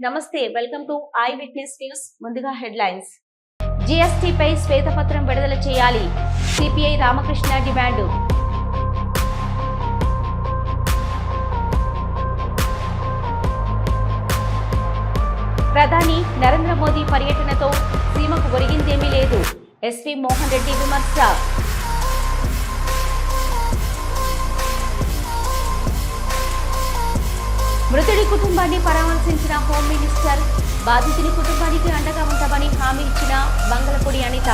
నమస్తే, welcome to I witness news. ముందుగా headlines. జీఎస్టీపై శ్వేతపత్రం విడుదల చేయాలి, సిపిఐ రామకృష్ణ డిమాండ్. ప్రధాని నరేంద్ర మోదీ పర్యటనతో సీమకు ఒరిగిందేమీ లేదు, ఎస్వి మోహన్ రెడ్డి విమర్శ. మృతుడి కుటుంబాన్ని పరామర్శించిన హోం మినిస్టర్, బాధితుని కుటుంబానికి అండగా ఉంటామని హామీ ఇచ్చిన బంగళపూడి అనిత.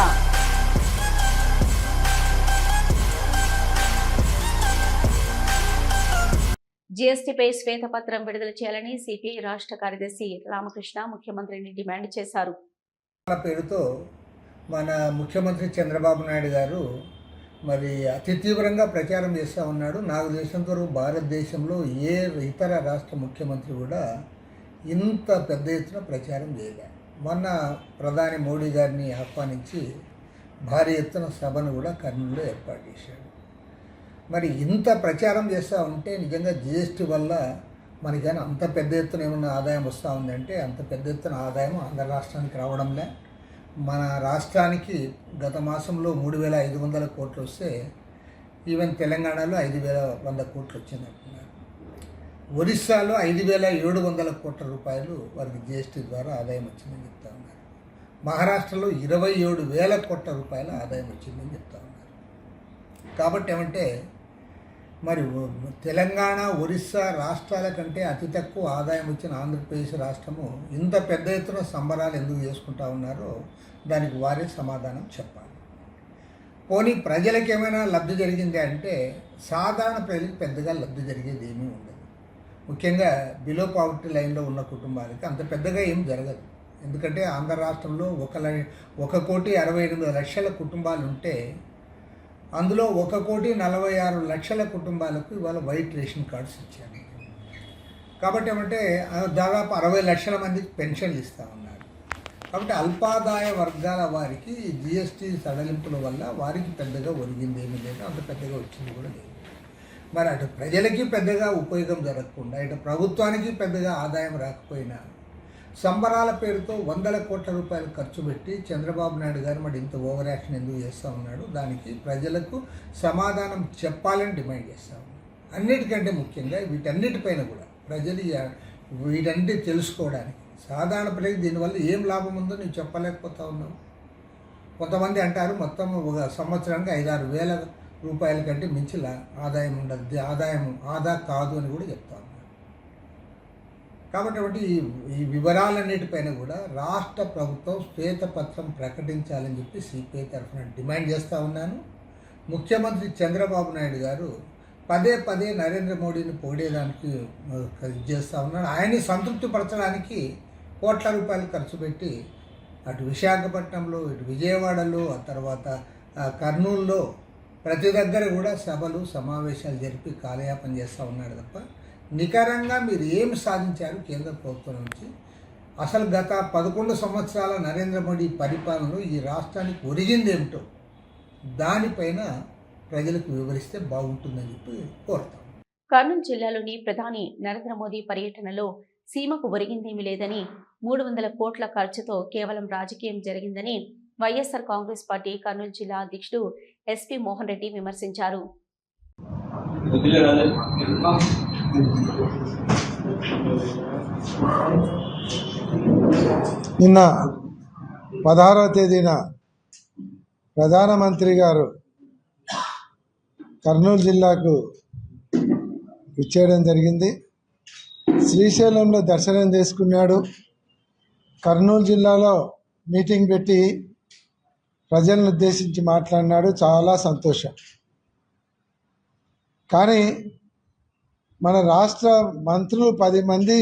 జీఎస్టీపై శ్వేతపత్రం విడుదల చేయాలని సిపిఐ రాష్ట్ర కార్యదర్శి రామకృష్ణ ముఖ్యమంత్రిని డిమాండ్ చేశారు. పేరుతో మన ముఖ్యమంత్రి చంద్రబాబు నాయుడు గారు మరి అతి తీవ్రంగా ప్రచారం చేస్తూ ఉన్నాడు. నాకు తెలిసినంత వరకు భారతదేశంలో ఏ ఇతర రాష్ట్ర ముఖ్యమంత్రి కూడా ఇంత పెద్ద ఎత్తున ప్రచారం చేయలే. మొన్న ప్రధాని మోడీ గారిని ఆహ్వానించి భారీ ఎత్తున సభను కూడా కర్నూలులో ఏర్పాటు చేశాడు. మరి ఇంత ప్రచారం చేస్తూ ఉంటే నిజంగా జీఎస్టీ వల్ల మనకైనా అంత పెద్ద ఎత్తున ఏమన్నా ఆదాయం వస్తూ ఉందంటే అంత పెద్ద ఎత్తున ఆదాయం ఆంధ్ర రాష్ట్రానికి రావడంలే. మన రాష్ట్రానికి గత మాసంలో 3,500 కోట్లు వస్తే ఈవెన్ తెలంగాణలో 5,100 కోట్లు వచ్చిందంటున్నారు. ఒరిస్సాలో 5,700 కోట్ల రూపాయలు వారికి జీఎస్టీ ద్వారా ఆదాయం వచ్చిందని చెప్తా ఉన్నారు. మహారాష్ట్రలో 27,000 కోట్ల రూపాయల ఆదాయం వచ్చిందని చెప్తా ఉన్నారు. కాబట్టి ఏమంటే మరి తెలంగాణ ఒరిస్సా రాష్ట్రాల కంటే అతి తక్కువ ఆదాయం వచ్చిన ఆంధ్రప్రదేశ్ రాష్ట్రము ఇంత పెద్ద ఎత్తున సంబరాలు ఎందుకు చేసుకుంటా ఉన్నారో దానికి వారే సమాధానం చెప్పాలి. పోనీ ప్రజలకు ఏమైనా లబ్ధి జరిగింది అంటే సాధారణ ప్రజలకు పెద్దగా లబ్ధి జరిగేది ఏమీ ఉండదు. ముఖ్యంగా బిలో పావర్టీ లైన్లో ఉన్న కుటుంబాలకి అంత పెద్దగా ఏం జరగదు. ఎందుకంటే ఆంధ్ర రాష్ట్రంలో 1,68,00,000 కుటుంబాలు ఉంటే అందులో 1,46,00,000 కుటుంబాలకు ఇవాళ వైట్ రేషన్ కార్డ్స్ ఇచ్చారు. కాబట్టి ఏమంటే దాదాపు 60 లక్షల మందికి పెన్షన్లు ఇస్తూ ఉన్నారు. కాబట్టి అల్పాదాయ వర్గాల వారికి జిఎస్టీ సడలింపుల వల్ల వారికి పెద్దగా ఒరిగింది ఏమీ లేదు, అంత పెద్దగా వచ్చింది కూడా లేదు. మరి అటు ప్రజలకి పెద్దగా ఉపయోగం జరగకుండా ఇటు ప్రభుత్వానికి పెద్దగా ఆదాయం రాకపోయినా సంబరాల పేరుతో 100 కోట్ల రూపాయలు ఖర్చు పెట్టి చంద్రబాబు నాయుడు గారు మరి ఇంత ఓవర్ యాక్షన్ ఎందుకు చేస్తూ ఉన్నాడు, దానికి ప్రజలకు సమాధానం చెప్పాలని డిమాండ్ చేస్తూ ఉన్నాడు. అన్నిటికంటే ముఖ్యంగా వీటన్నిటిపైన కూడా ప్రజలు వీటన్నిటి తెలుసుకోవడానికి సాధారణ ప్రజలకు దీనివల్ల ఏం లాభం ఉందో నువ్వు చెప్పలేకపోతా ఉన్నావు. కొంతమంది అంటారు మొత్తం ఒక సంవత్సరానికి 5-6 వేల రూపాయల కంటే మించి ఆదాయం ఉండదు, ఆదా కాదు అని కూడా చెప్తా ఉన్నారు. కాబట్టి ఈ వివరాలన్నిటిపైన కూడా రాష్ట్ర ప్రభుత్వం శ్వేతపత్రం ప్రకటించాలని చెప్పి సిపిఐ తరఫున డిమాండ్ చేస్తూ ఉన్నాను. ముఖ్యమంత్రి చంద్రబాబు నాయుడు గారు పదే నరేంద్ర మోడీని పొగిడేదానికి చేస్తూ ఉన్నాడు. ఆయన్ని సంతృప్తిపరచడానికి కోట్ల రూపాయలు ఖర్చు పెట్టి అటు విశాఖపట్నంలో ఇటు విజయవాడలో ఆ తర్వాత కర్నూలులో ప్రతి దగ్గర కూడా సభలు సమావేశాలు జరిపి కాలయాపన చేస్తూ ఉన్నాడు తప్ప నికరంగా మీరు ఏమి సాధించారు కేంద్ర ప్రభుత్వం నుంచి? అసలు గత 11 సంవత్సరాల నరేంద్ర మోడీ పరిపాలనలో ఈ రాష్ట్రానికి ఒరిగిందేమిటో దానిపైన ప్రజలకు వివరిస్తే బాగుంటుందని చెప్పి కోరుతాం. కర్నూలు జిల్లాలోని ప్రధాని నరేంద్ర మోదీ పర్యటనలో సీమకు ఒరిగిందేమీ లేదని, 300 కోట్ల ఖర్చుతో కేవలం రాజకీయం జరిగిందని వైఎస్ఆర్ కాంగ్రెస్ పార్టీ కర్నూలు జిల్లా అధ్యక్షుడు ఎస్పీ మోహన్ రెడ్డి విమర్శించారు. నిన్న 16వ తేదీన ప్రధానమంత్రి గారు కర్నూలు జిల్లాకు విచ్చేయడం జరిగింది. శ్రీశైలంలో దర్శనం చేసుకున్నాడు. కర్నూలు జిల్లాలో మీటింగ్ పెట్టి ప్రజలను ఉద్దేశించి మాట్లాడినాడు. చాలా సంతోషం. కానీ మన రాష్ట్ర మంత్రులు 10 మంది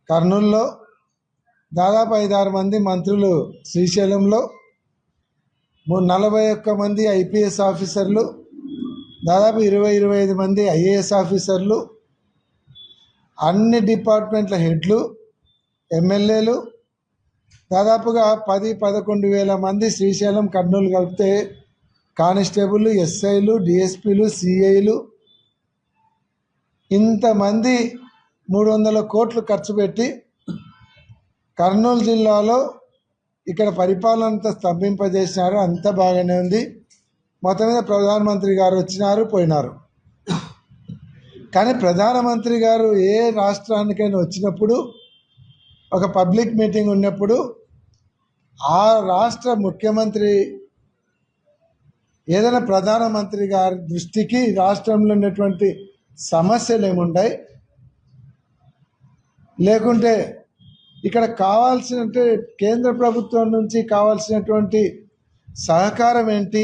కర్నూలులో, దాదాపు 5-6 మంది మంత్రులు శ్రీశైలంలో, 41 మంది ఐపీఎస్ ఆఫీసర్లు, దాదాపు 20-25 మంది ఐఏఎస్ ఆఫీసర్లు, అన్ని డిపార్ట్మెంట్ల హెడ్లు, ఎమ్మెల్యేలు, దాదాపుగా 10-11 వేల మంది శ్రీశైలం కర్నూలు కలిపితే కానిస్టేబుల్, ఎస్ఐలు, డిఎస్పీలు, సిఐలు, ఇంతమంది 300 కోట్లు ఖర్చు పెట్టి కర్నూలు జిల్లాలో ఇక్కడ పరిపాలన అంతా స్తంభింపజేసినారు, అంత బాగానే ఉంది. మొత్తం మీద ప్రధానమంత్రి గారు వచ్చినారు, పోయినారు. కానీ ప్రధానమంత్రి గారు ఏ రాష్ట్రానికైనా వచ్చినప్పుడు, ఒక పబ్లిక్ మీటింగ్ ఉన్నప్పుడు ఆ రాష్ట్ర ముఖ్యమంత్రి ఏదైనా ప్రధానమంత్రి గారి దృష్టికి రాష్ట్రంలో ఉన్నటువంటి సమస్యలు ఏముంటాయి, లేకుంటే ఇక్కడ కావాల్సినట్టు కేంద్ర ప్రభుత్వం నుంచి కావాల్సినటువంటి సహకారం ఏంటి,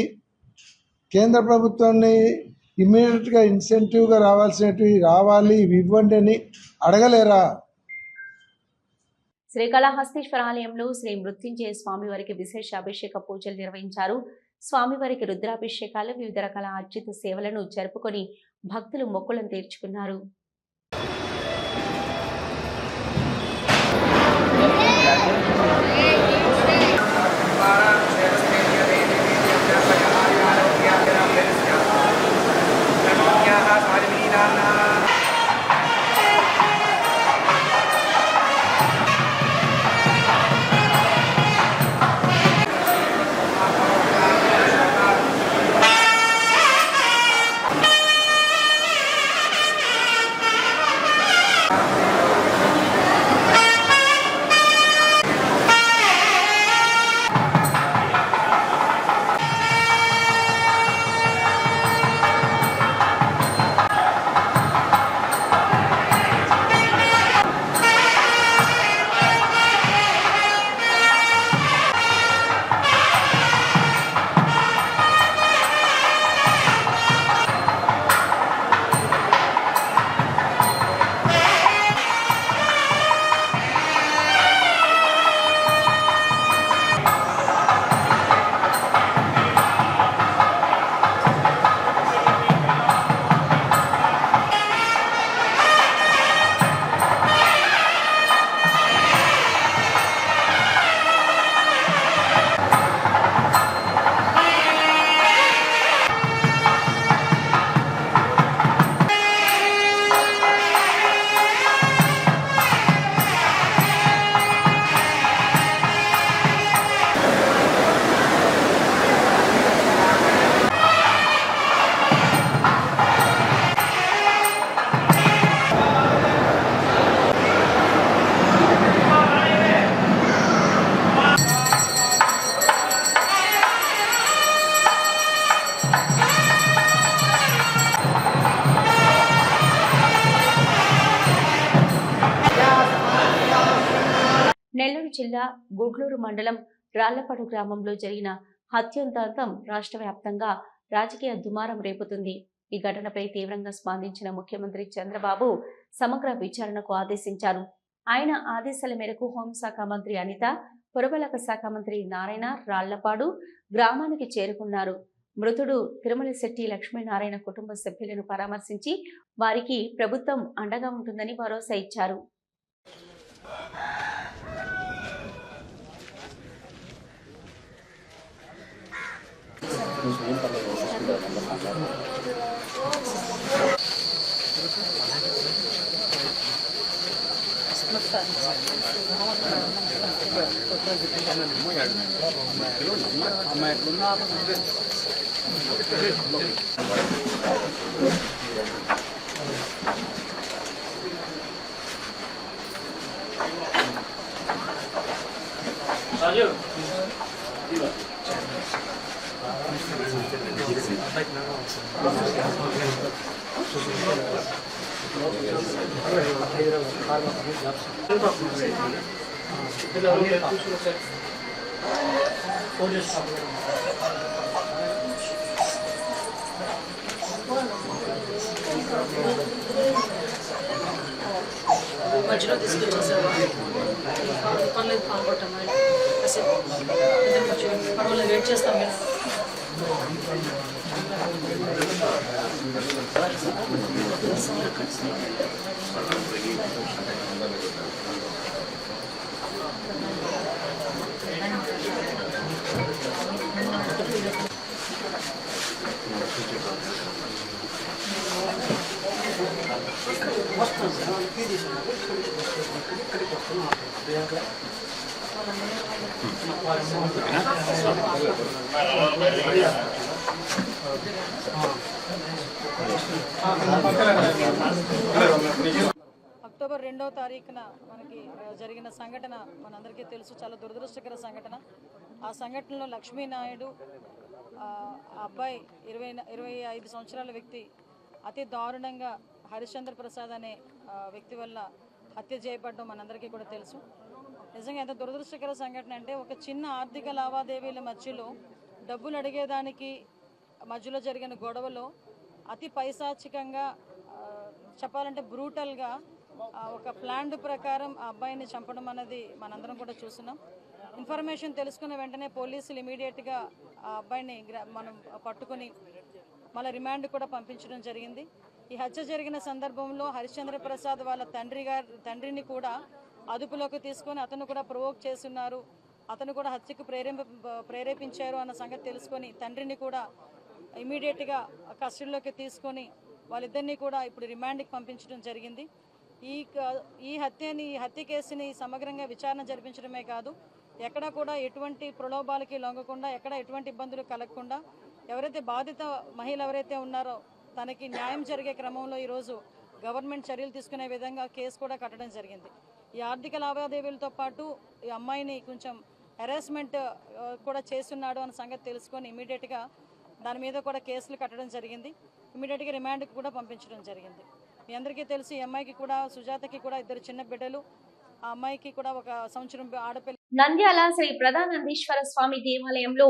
కేంద్ర ప్రభుత్వాన్ని ఇమ్మీడియట్గా ఇన్సెంటివ్గా రావాల్సినవి రావాలి, ఇవి ఇవ్వండి అని అడగలేరా? శ్రీకాళహస్తీశ్వర ఆలయంలో శ్రీ మృత్యుంజయ స్వామివారికి విశేష అభిషేక పూజలు నిర్వహించారు. స్వామివారికి రుద్రాభిషేకాలు, వివిధ రకాల అర్జిత సేవలను జరుపుకొని భక్తులు మొక్కులను తీర్చుకున్నారు. నెల్లూరు జిల్లా గుడ్లూరు మండలం రాళ్లపాడు గ్రామంలో జరిగిన హత్యోదంతం రాష్ట్ర వ్యాప్తంగా రాజకీయ దుమారం రేపుతుంది. ఈ ఘటనపై తీవ్రంగా స్పందించిన ముఖ్యమంత్రి చంద్రబాబు సమగ్ర విచారణకు ఆదేశించారు. ఆయన ఆదేశాల మేరకు హోంశాఖ మంత్రి అనిత, పురపాలక శాఖ మంత్రి నారాయణ రాళ్లపాడు గ్రామానికి చేరుకున్నారు. మృతుడు తిరుమలశెట్టి లక్ష్మీనారాయణ కుటుంబ సభ్యులను పరామర్శించి వారికి ప్రభుత్వం అండగా ఉంటుందని భరోసా ఇచ్చారు. మధ్యలో తీసుకొచ్చేసావా? పర్లేదు, పాల్గొట్టమ్మా. పర్వాలేదు, వెయిట్ చేస్తాం మేము. వస్తాం సార్, అక్టోబర్ 2వ తారీఖున మనకి జరిగిన సంఘటన మనందరికీ తెలుసు, చాలా దురదృష్టకర సంఘటన. ఆ సంఘటనలో లక్ష్మీనాయుడు అబ్బాయి 25 సంవత్సరాల వ్యక్తి అతి దారుణంగా హరిశ్చంద్ర ప్రసాద్ అనే వ్యక్తి వల్ల హత్య చేయబడడం మనందరికీ కూడా తెలుసు. నిజంగా ఎంత దురదృష్టకర సంఘటన అంటే, ఒక చిన్న ఆర్థిక లావాదేవీల మధ్యలో డబ్బులు అడిగేదానికి మధ్యలో జరిగిన గొడవలో అతి పైశాచికంగా, చెప్పాలంటే బ్రూటల్గా, ఒక ప్లాన్ ప్రకారం ఆ అబ్బాయిని చంపడం అనేది మనందరం కూడా చూస్తున్నాం. ఇన్ఫర్మేషన్ తెలుసుకున్న వెంటనే పోలీసులు ఇమీడియట్గా ఆ అబ్బాయిని మనం పట్టుకొని మళ్ళీ రిమాండ్ కూడా పంపించడం జరిగింది. ఈ హత్య జరిగిన సందర్భంలో హరిశ్చంద్ర ప్రసాద్ వాళ్ళ తండ్రిని కూడా అదుపులోకి తీసుకొని అతను కూడా ప్రొవోక్ చేస్తున్నారు, అతను కూడా హత్యకు ప్రేరేపించారు అన్న సంగతి తెలుసుకొని తండ్రిని కూడా ఇమీడియట్గా కస్టడీలోకి తీసుకొని వాళ్ళిద్దరినీ కూడా ఇప్పుడు రిమాండ్కి పంపించడం జరిగింది. ఈ హత్య కేసుని సమగ్రంగా విచారణ జరిపించడమే కాదు, ఎక్కడా కూడా ఎటువంటి ప్రలోభాలకి లొంగకుండా, ఎక్కడ ఎటువంటి ఇబ్బందులు కలగకుండా, ఎవరైతే బాధిత మహిళ ఎవరైతే ఉన్నారో తనకి న్యాయం జరిగే క్రమంలో ఈరోజు గవర్నమెంట్ చర్యలు తీసుకునే విధంగా కేసు కూడా కట్టడం జరిగింది. ఈ ఆర్థిక లావాదేవీలతో పాటు ఈ అమ్మాయిని కొంచెం హెరాస్మెంట్ కూడా చేస్తున్నాడు అన్న సంగతి తెలుసుకొని ఇమీడియట్గా దాని మీద కూడా కేసులు కట్టడం జరిగింది. ఇమీడియట్గా రిమాండ్కి కూడా పంపించడం జరిగింది. మీ అందరికీ తెలుసు, ఈ అమ్మాయికి కూడా, సుజాతకి కూడా 2 చిన్న బిడ్డలు, ఆ అమ్మాయికి కూడా 1 సంవత్సరం ఆడపిల్ల. నంద్యాల శ్రీ ప్రధానందీశ్వర స్వామి దేవాలయంలో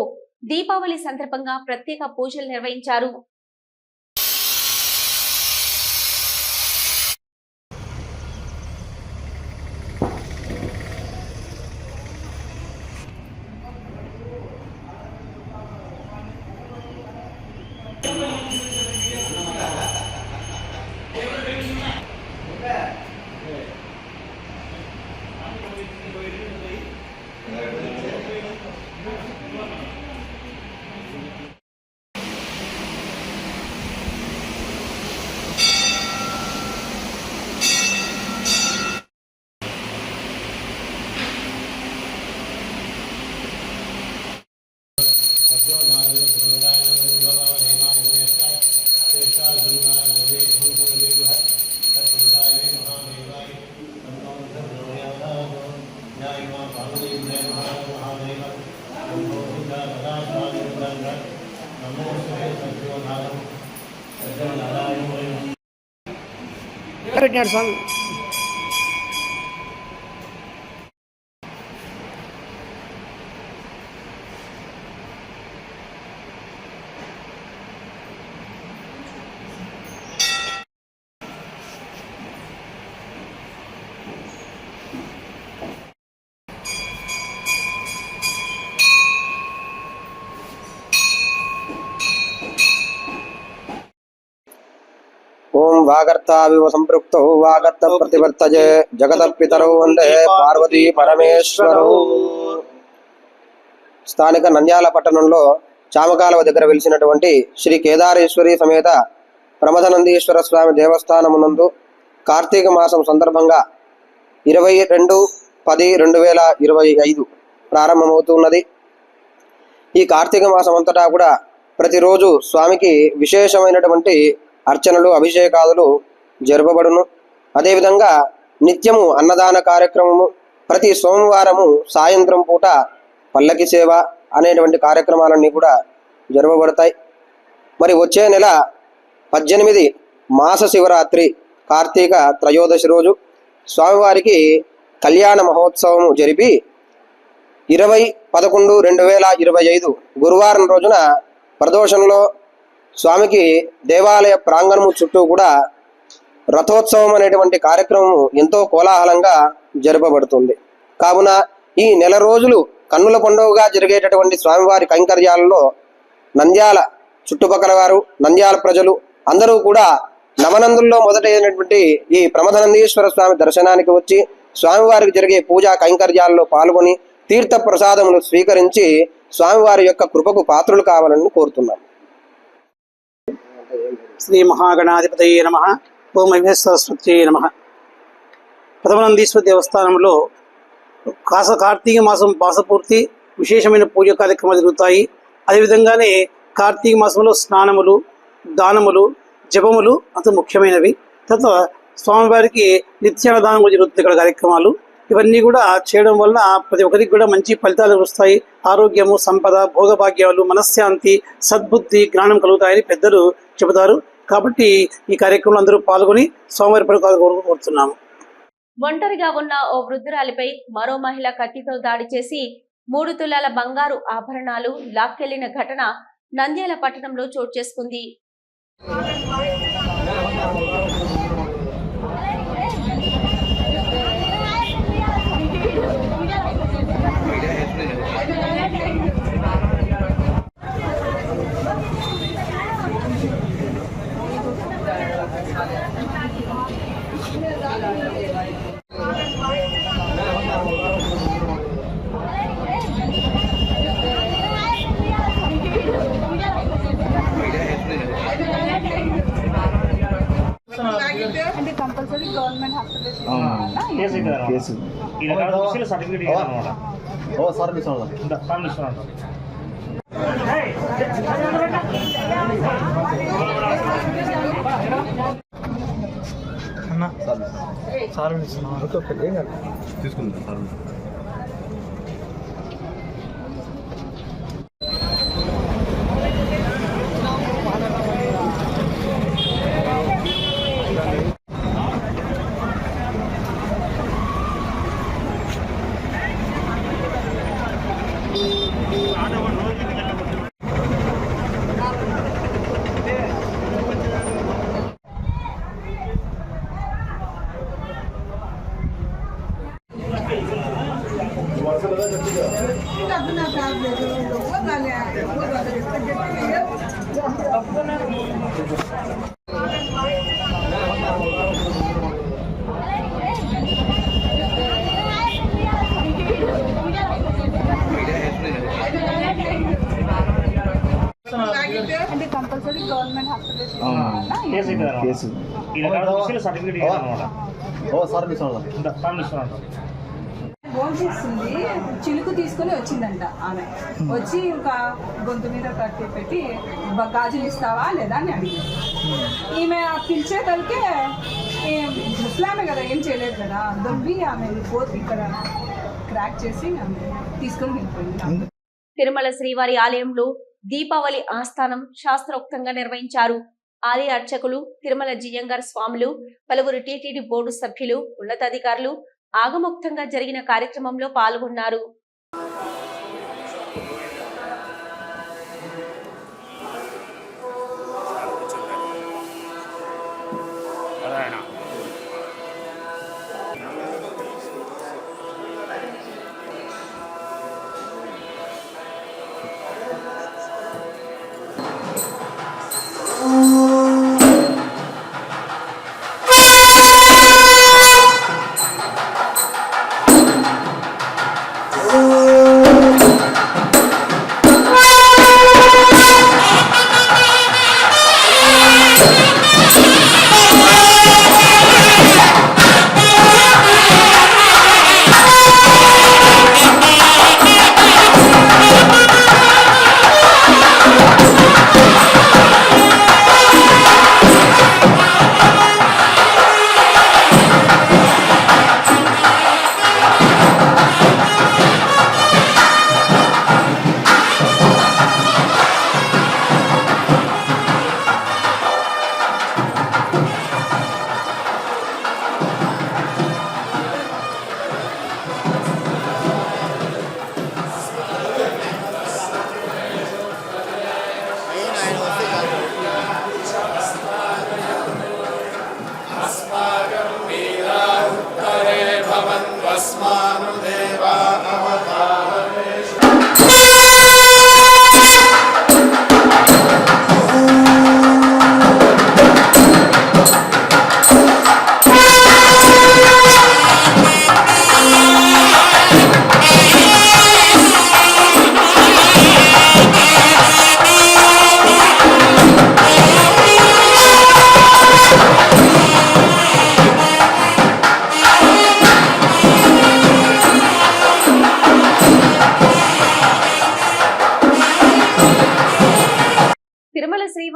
దీపావళి సందర్భంగా ప్రత్యేక పూజలు నిర్వహించారు. పెట్టినాడు స్వామి. ఓం వాగర్తావివ సంపృక్తౌ వాగర్త ప్రతివర్తజే జగతపితరౌ వందే పార్వతీ పరమేశ్వరౌ. స్థానిక నంద్యాల పట్టణంలో చామకాలవ దగ్గర వెలిసినటువంటి శ్రీ కేదారేశ్వరి సమేత ప్రమథనందీశ్వర స్వామి దేవస్థానమునందు కార్తీక మాసం సందర్భంగా 22/10/2025 ప్రారంభమవుతున్నది. ఈ కార్తీక మాసం అంతటా కూడా ప్రతిరోజు స్వామికి విశేషమైనటువంటి అర్చనలు, అభిషేకాదులు జరపబడును. అదేవిధంగా నిత్యము అన్నదాన కార్యక్రమము, ప్రతి సోమవారము సాయంత్రం పూట పల్లకి సేవ అనేటువంటి కార్యక్రమాలన్నీ కూడా జరపబడతాయి. మరి వచ్చే నెల 18 మాస శివరాత్రి కార్తీక త్రయోదశి రోజు స్వామివారికి కళ్యాణ మహోత్సవము జరిపి 20/11/2025 గురువారం రోజున ప్రదోషంలో స్వామికి దేవాలయ ప్రాంగణము చుట్టూ కూడా రథోత్సవం అనేటువంటి కార్యక్రమం ఎంతో కోలాహలంగా జరపబడుతుంది. కావున ఈ నెల రోజులు కన్నుల పండుగగా జరిగేటటువంటి స్వామివారి కైంకర్యాలలో నంద్యాల చుట్టుపక్కల వారు, నంద్యాల ప్రజలు అందరూ కూడా నవనందుల్లో మొదటైనటువంటి ఈ ప్రమథనందీశ్వర స్వామి దర్శనానికి వచ్చి స్వామివారికి జరిగే పూజా కైంకర్యాల్లో పాల్గొని తీర్థ ప్రసాదములు స్వీకరించి స్వామివారి యొక్క కృపకు పాత్రులు కావాలని కోరుతున్నాం. శ్రీ మహాగణాధిపతయే నమః. ఓం మహేశ్వర సరస్వత్యై నమః. ప్రథమనందీశ్వర దేవస్థానంలో కార్తీక మాసం మాసపూర్తి విశేషమైన పూజ కార్యక్రమాలు జరుగుతాయి. అదేవిధంగానే కార్తీక మాసంలో స్నానములు, దానములు, జపములు అంత ముఖ్యమైనవి. తర్వాత స్వామివారికి నిత్యాన్నదానం కూడా జరుగుతుంది ఇక్కడ కార్యక్రమాలు. ఇవన్నీ కూడా చేయడం వల్ల ప్రతి ఒక్కరికి కూడా మంచి ఫలితాలు వస్తాయి. ఆరోగ్యము, సంపద, భోగభాగ్యాలు, మనశ్శాంతి, సద్బుద్ధి, జ్ఞానం కలుగుతాయని పెద్దలు చెబుతారు. కాబట్టి ఈ కార్యక్రమంలో అందరూ పాల్గొని స్వామివారి పడుకోవాలని కోరుతున్నాము. ఒంటరిగా ఉన్న ఓ వృద్ధురాలిపై మరో మహిళ కత్తితో దాడి చేసి 3 తులాల బంగారు ఆభరణాలు లాక్కెళ్లిన ఘటన నంద్యాల పట్టణంలో చోటు చేసుకుంది. అంటే కంపల్సరీ గవర్నమెంట్ హాస్పిటల్ తీసుకుందాం. అంటే కంపల్సరీ గవర్నమెంట్ హాస్పిటల్ ఫోన్ చేస్తుంది. చిలుకు తీసుకొని వచ్చిందంట ఆమె. వచ్చి ఒక గొంతు మీద కట్టి పెట్టి గాజులు ఇస్తావా లేదా అని అడిగింది. ఈమె పిలిచేతలకే ముస్లామే కదా, ఏం చేయలేదు కదా, దొబ్బి ఆమె పోతు ఇక్కడ క్రాక్ చేసి ఆమె తీసుకొని వెళ్ళిపోయింది. తిరుమల శ్రీవారి ఆలయంలో దీపావళి ఆస్థానం శాస్త్రోక్తంగా నిర్వహించారు. ఆలయ అర్చకులు, తిరుమల జియంగార్ స్వాములు, పలువురు టీటీడీ బోర్డు సభ్యులు, ఉన్నతాధికారులు ఆగమోక్తంగా జరిగిన కార్యక్రమంలో పాల్గొన్నారు.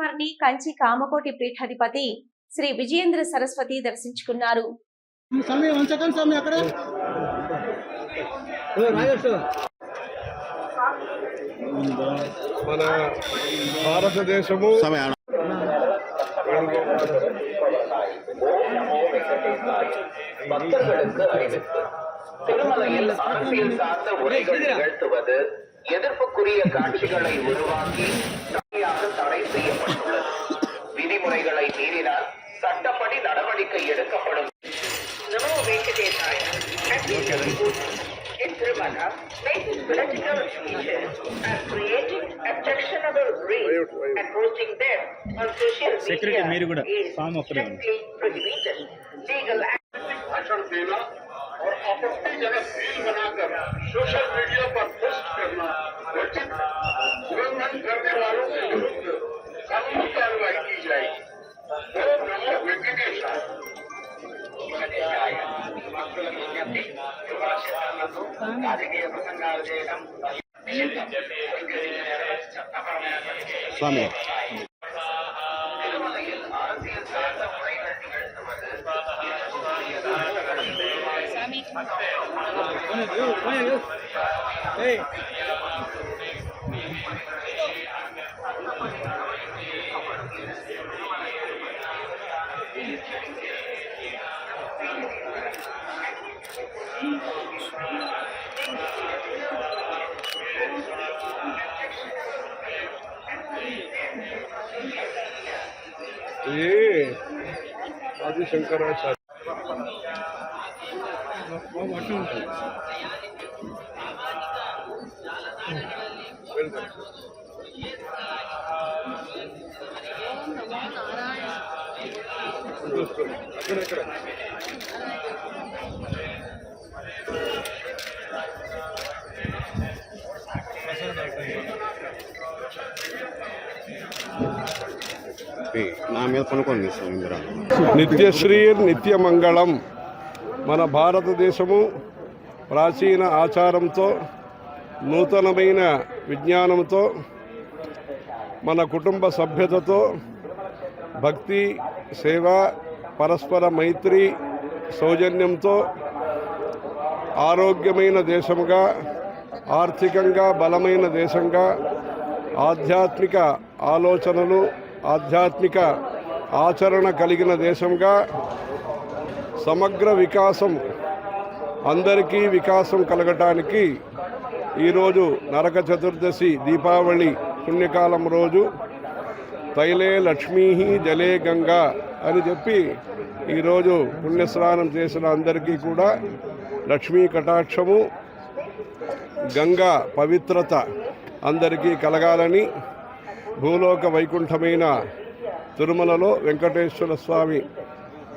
స్వామివారిని కంచి కామకోటి పీఠాధిపతి శ్రీ విజయేంద్ర సరస్వతి దర్శించుకున్నారు. మన భారతదేశము திருமலையில் அரசியல் சார்ந்த உரைகள் நிகழ்த்துவது எதிர்ப்புக்குரிய காட்சிகளை உருவாக்கி தனியாக தடை செய்யப்பட்டுள்ளது. விதிமுறைகளை மீறினால் சட்டப்படி நடவடிக்கை எடுக்கப்படும். Namo Venkatesaya. In Tirumala, making political speeches and creating objectionable reels and posting them on social media is strictly prohibited. Legal भाषण देना और आपत्तिजनक रील बनाकर सोशल मीडिया पर पोस्ट करना उचित उल्लंघन करने वालों के विरुद्ध कानूनी कार्रवाई की जाएगी. नमो वेंकटेशाय. స్వామి திருமலையில் அரசியல் சார்ந்த உரைகள் நிகழ்த்துவது आदि शंकराचार्य నా మీద కొనుక్కోండి నిత్యశ్రీ నిత్యమంగళం. మన భారతదేశము ప్రాచీన ఆచారంతో నూతనమైన విజ్ఞానంతో మన కుటుంబ సభ్యతతో భక్తి సేవ పరస్పర మైత్రి సౌజన్యంతో ఆరోగ్యమైన దేశంగా ఆర్థికంగా బలమైన దేశంగా ఆధ్యాత్మిక ఆలోచనలు ఆధ్యాత్మిక ఆచరణ కలిగిన దేశంగా సమగ్ర వికాసం అందరికీ వికాసం కలగటానికి ఈరోజు నరక చతుర్దశి దీపావళి పుణ్యకాలం రోజు తైలే లక్ష్మీ జలే గంగా అని చెప్పి ఈరోజు పుణ్యస్నానం చేసిన అందరికీ కూడా లక్ష్మీ కటాక్షము గంగా పవిత్రత అందరికీ కలగాలని భూలోక వైకుంఠమైన తిరుమలలో వెంకటేశ్వర స్వామి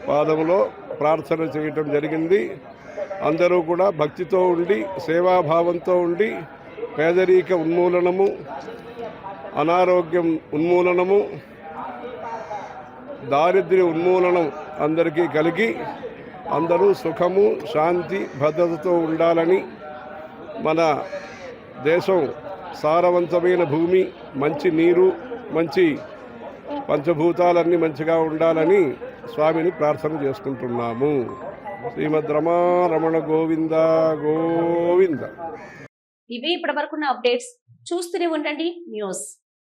పాదములో ప్రార్థన చేయటం జరిగింది. అందరూ కూడా భక్తితో ఉండి సేవాభావంతో ఉండి పేదరిక ఉన్మూలనము అనారోగ్యం ఉన్మూలనము దారిద్ర్య ఉన్మూలనం అందరికీ కలిగి అందరూ సుఖము శాంతి భద్రతతో ఉండాలని మన దేశం సారవంతమైన భూమి మంచి నీరు మంచి పంచభూతాలన్నీ మంచిగా ఉండాలని స్వామిని ప్రార్థన చేసుకుంటున్నాము. శ్రీమద్ రమణ గోవింద గోవింద. ఇవి ఇప్పటివరకున్న అప్డేట్స్. చూస్తూనే ఉండండి న్యూస్.